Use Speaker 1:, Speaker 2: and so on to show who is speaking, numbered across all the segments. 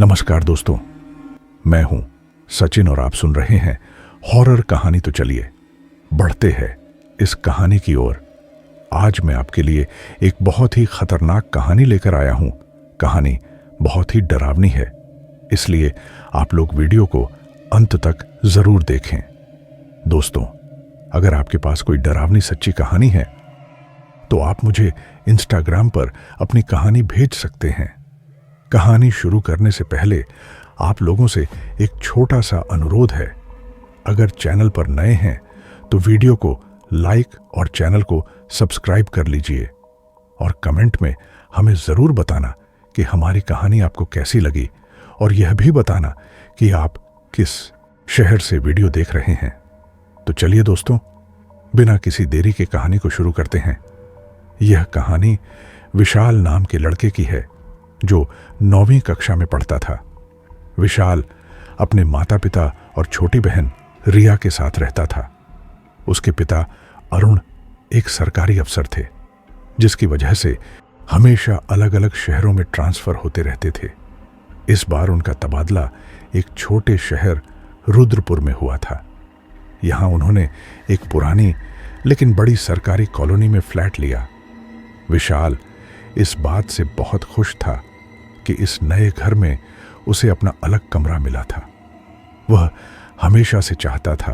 Speaker 1: नमस्कार दोस्तों, मैं हूं सचिन और आप सुन रहे हैं हॉरर कहानी। तो चलिए बढ़ते हैं इस कहानी की ओर। आज मैं आपके लिए एक बहुत ही खतरनाक कहानी लेकर आया हूं। कहानी बहुत ही डरावनी है, इसलिए आप लोग वीडियो को अंत तक जरूर देखें। दोस्तों, अगर आपके पास कोई डरावनी सच्ची कहानी है तो आप मुझे इंस्टाग्राम पर अपनी कहानी भेज सकते हैं। कहानी शुरू करने से पहले आप लोगों से एक छोटा सा अनुरोध है। अगर चैनल पर नए हैं तो वीडियो को लाइक और चैनल को सब्सक्राइब कर लीजिए और कमेंट में हमें ज़रूर बताना कि हमारी कहानी आपको कैसी लगी, और यह भी बताना कि आप किस शहर से वीडियो देख रहे हैं। तो चलिए दोस्तों, बिना किसी देरी के कहानी को शुरू करते हैं। यह कहानी विशाल नाम के लड़के की है जो 9वीं कक्षा में पढ़ता था। विशाल अपने माता पिता और छोटी बहन रिया के साथ रहता था। उसके पिता अरुण एक सरकारी अफसर थे, जिसकी वजह से हमेशा अलग अलग शहरों में ट्रांसफर होते रहते थे। इस बार उनका तबादला एक छोटे शहर रुद्रपुर में हुआ था। यहां उन्होंने एक पुरानी लेकिन बड़ी सरकारी कॉलोनी में फ्लैट लिया। विशाल इस बात से बहुत खुश था कि इस नए घर में उसे अपना अलग कमरा मिला था। वह हमेशा से चाहता था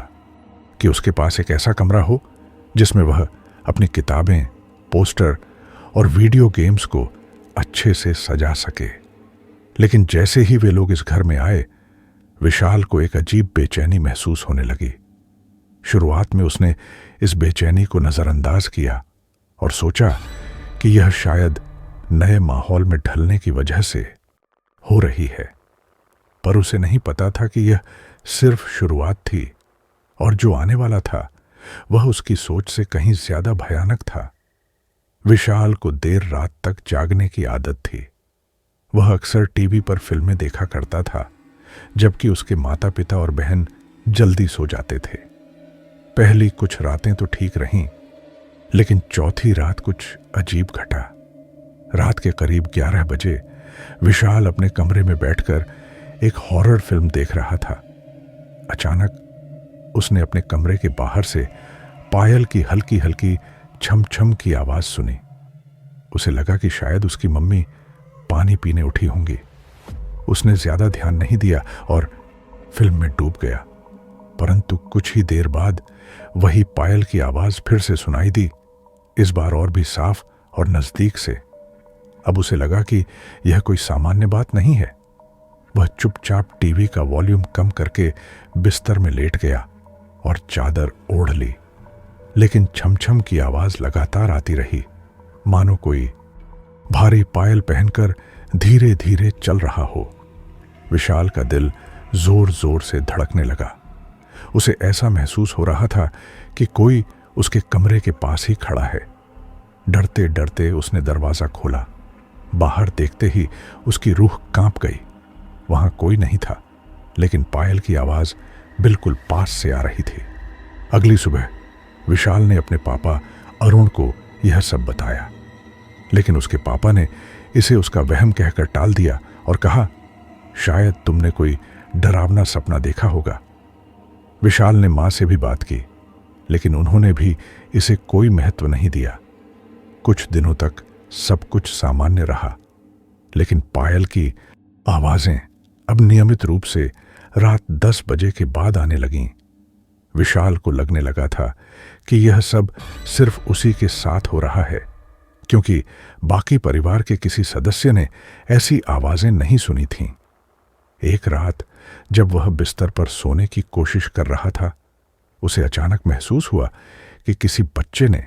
Speaker 1: कि उसके पास एक ऐसा कमरा हो जिसमें वह अपनी किताबें, पोस्टर और वीडियो गेम्स को अच्छे से सजा सके। लेकिन जैसे ही वे लोग इस घर में आए, विशाल को एक अजीब बेचैनी महसूस होने लगी। शुरुआत में उसने इस बेचैनी को नजरअंदाज किया और सोचा कि यह शायद नए माहौल में ढलने की वजह से हो रही है, पर उसे नहीं पता था कि यह सिर्फ शुरुआत थी और जो आने वाला था वह उसकी सोच से कहीं ज्यादा भयानक था। विशाल को देर रात तक जागने की आदत थी। वह अक्सर टीवी पर फिल्में देखा करता था, जबकि उसके माता पिता और बहन जल्दी सो जाते थे। पहली कुछ रातें तो ठीक रहीं, लेकिन चौथी रात कुछ अजीब घटा। रात के करीब 11 बजे विशाल अपने कमरे में बैठकर एक हॉरर फिल्म देख रहा था। अचानक उसने अपने कमरे के बाहर से पायल की हल्की हल्की छम छम की आवाज सुनी। उसे लगा कि शायद उसकी मम्मी पानी पीने उठी होंगी। उसने ज्यादा ध्यान नहीं दिया और फिल्म में डूब गया। परंतु कुछ ही देर बाद वही पायल की आवाज फिर से सुनाई दी, इस बार और भी साफ और नजदीक से। अब उसे लगा कि यह कोई सामान्य बात नहीं है। वह चुपचाप टीवी का वॉल्यूम कम करके बिस्तर में लेट गया और चादर ओढ़ ली। लेकिन छमछम की आवाज लगातार आती रही, मानो कोई भारी पायल पहनकर धीरे धीरे चल रहा हो। विशाल का दिल जोर जोर से धड़कने लगा। उसे ऐसा महसूस हो रहा था कि कोई उसके कमरे के पास ही खड़ा है। डरते डरते उसने दरवाजा खोला। बाहर देखते ही उसकी रूह कांप गई। वहां कोई नहीं था, लेकिन पायल की आवाज बिल्कुल पास से आ रही थी। अगली सुबह विशाल ने अपने पापा अरुण को यह सब बताया, लेकिन उसके पापा ने इसे उसका वहम कहकर टाल दिया और कहा, शायद तुमने कोई डरावना सपना देखा होगा। विशाल ने मां से भी बात की, लेकिन उन्होंने भी इसे कोई महत्व नहीं दिया। कुछ दिनों तक सब कुछ सामान्य रहा, लेकिन पायल की आवाजें अब नियमित रूप से रात 10 बजे के बाद आने लगीं। विशाल को लगने लगा था कि यह सब सिर्फ उसी के साथ हो रहा है, क्योंकि बाकी परिवार के किसी सदस्य ने ऐसी आवाजें नहीं सुनी थीं। एक रात जब वह बिस्तर पर सोने की कोशिश कर रहा था, उसे अचानक महसूस हुआ कि किसी बच्चे ने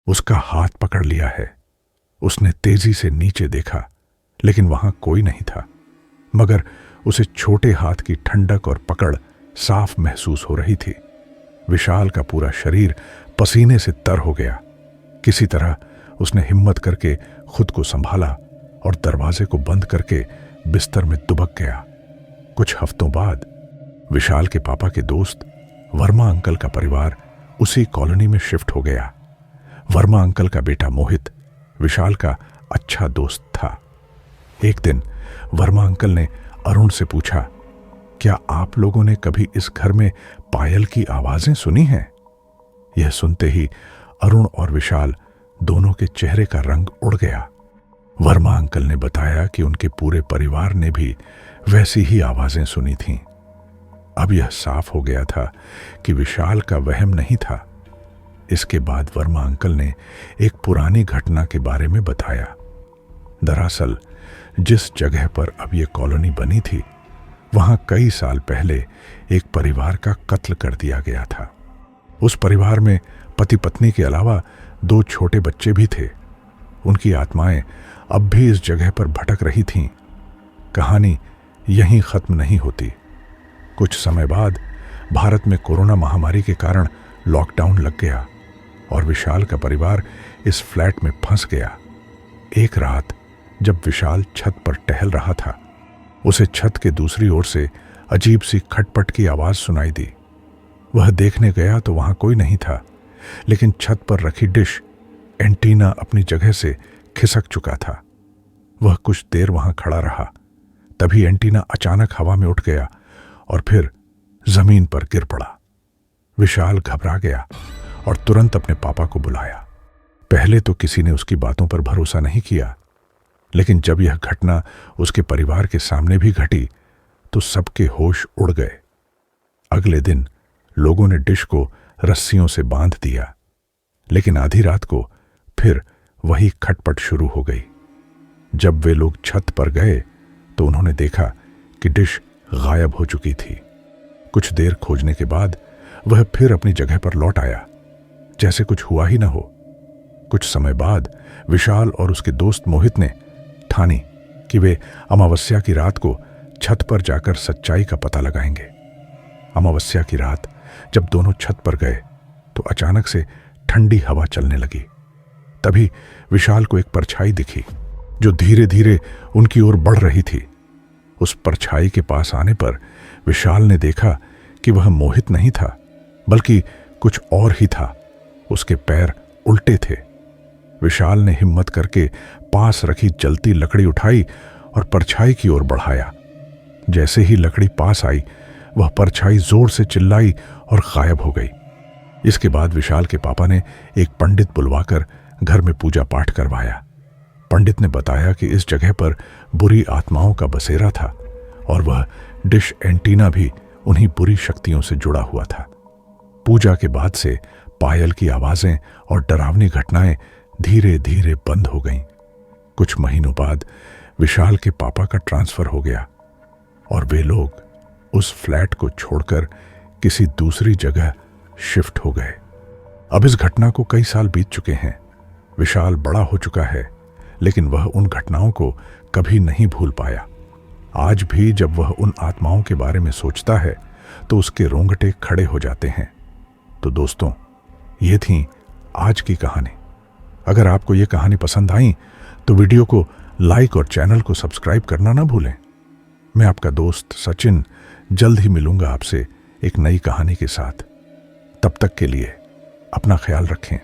Speaker 1: उसका हाथ पकड़ लिया है। उसने तेजी से नीचे देखा, लेकिन वहां कोई नहीं था, मगर उसे छोटे हाथ की ठंडक और पकड़ साफ महसूस हो रही थी। विशाल का पूरा शरीर पसीने से तर हो गया। किसी तरह उसने हिम्मत करके खुद को संभाला और दरवाजे को बंद करके बिस्तर में दुबक गया। कुछ हफ्तों बाद विशाल के पापा के दोस्त वर्मा अंकल का परिवार उसी कॉलोनी में शिफ्ट हो गया। वर्मा अंकल का बेटा मोहित विशाल का अच्छा दोस्त था। एक दिन वर्मा अंकल ने अरुण से पूछा, क्या आप लोगों ने कभी इस घर में पायल की आवाजें सुनी हैं? यह सुनते ही अरुण और विशाल दोनों के चेहरे का रंग उड़ गया। वर्मा अंकल ने बताया कि उनके पूरे परिवार ने भी वैसी ही आवाजें सुनी थीं। अब यह साफ हो गया था कि विशाल का वहम नहीं था। इसके बाद वर्मा अंकल ने एक पुरानी घटना के बारे में बताया। दरअसल जिस जगह पर अब यह कॉलोनी बनी थी, वहां कई साल पहले एक परिवार का कत्ल कर दिया गया था। उस परिवार में पति पत्नी के अलावा 2 छोटे बच्चे भी थे। उनकी आत्माएं अब भी इस जगह पर भटक रही थीं। कहानी यहीं खत्म नहीं होती। कुछ समय बाद भारत में कोरोना महामारी के कारण लॉकडाउन लग गया और विशाल का परिवार इस फ्लैट में फंस गया। एक रात जब विशाल छत पर टहल रहा था, उसे छत के दूसरी ओर से अजीब सी खटपट की आवाज सुनाई दी। वह देखने गया तो वहां कोई नहीं था, लेकिन छत पर रखी डिश एंटीना अपनी जगह से खिसक चुका था। वह कुछ देर वहां खड़ा रहा। तभी एंटीना अचानक हवा में उठ गया और फिर जमीन पर गिर पड़ा। विशाल घबरा गया और तुरंत अपने पापा को बुलाया। पहले तो किसी ने उसकी बातों पर भरोसा नहीं किया, लेकिन जब यह घटना उसके परिवार के सामने भी घटी तो सबके होश उड़ गए। अगले दिन लोगों ने डिश को रस्सियों से बांध दिया, लेकिन आधी रात को फिर वही खटपट शुरू हो गई। जब वे लोग छत पर गए तो उन्होंने देखा कि डिश गायब हो चुकी थी। कुछ देर खोजने के बाद वह फिर अपनी जगह पर लौट आया, जैसे कुछ हुआ ही न हो। कुछ समय बाद विशाल और उसके दोस्त मोहित ने ठानी कि वे अमावस्या की रात को छत पर जाकर सच्चाई का पता लगाएंगे। अमावस्या की रात जब दोनों छत पर गए तो अचानक से ठंडी हवा चलने लगी। तभी विशाल को एक परछाई दिखी जो धीरे धीरे उनकी ओर बढ़ रही थी। उस परछाई के पास आने पर विशाल ने देखा कि वह मोहित नहीं था, बल्कि कुछ और ही था। उसके पैर उल्टे थे। विशाल ने हिम्मत करके पास रखी जलती लकड़ी उठाई और परछाई की ओर बढ़ाया। जैसे ही लकड़ी पास आई, वह परछाई जोर से चिल्लाई और गायब हो गई। इसके बाद विशाल के पापा ने एक पंडित बुलवाकर घर में पूजा पाठ करवाया। पंडित ने बताया कि इस जगह पर बुरी आत्माओं का बसेरा था और वह डिश एंटीना भी उन्हीं बुरी शक्तियों से जुड़ा हुआ था। पूजा के बाद से पायल की आवाजें और डरावनी घटनाएं धीरे धीरे बंद हो गईं। कुछ महीनों बाद विशाल के पापा का ट्रांसफर हो गया और वे लोग उस फ्लैट को छोड़कर किसी दूसरी जगह शिफ्ट हो गए। अब इस घटना को कई साल बीत चुके हैं। विशाल बड़ा हो चुका है, लेकिन वह उन घटनाओं को कभी नहीं भूल पाया। आज भी जब वह उन आत्माओं के बारे में सोचता है तो उसके रोंगटे खड़े हो जाते हैं। तो दोस्तों, ये थी आज की कहानी। अगर आपको ये कहानी पसंद आई तो वीडियो को लाइक और चैनल को सब्सक्राइब करना ना भूलें। मैं आपका दोस्त सचिन जल्द ही मिलूंगा आपसे एक नई कहानी के साथ। तब तक के लिए अपना ख्याल रखें।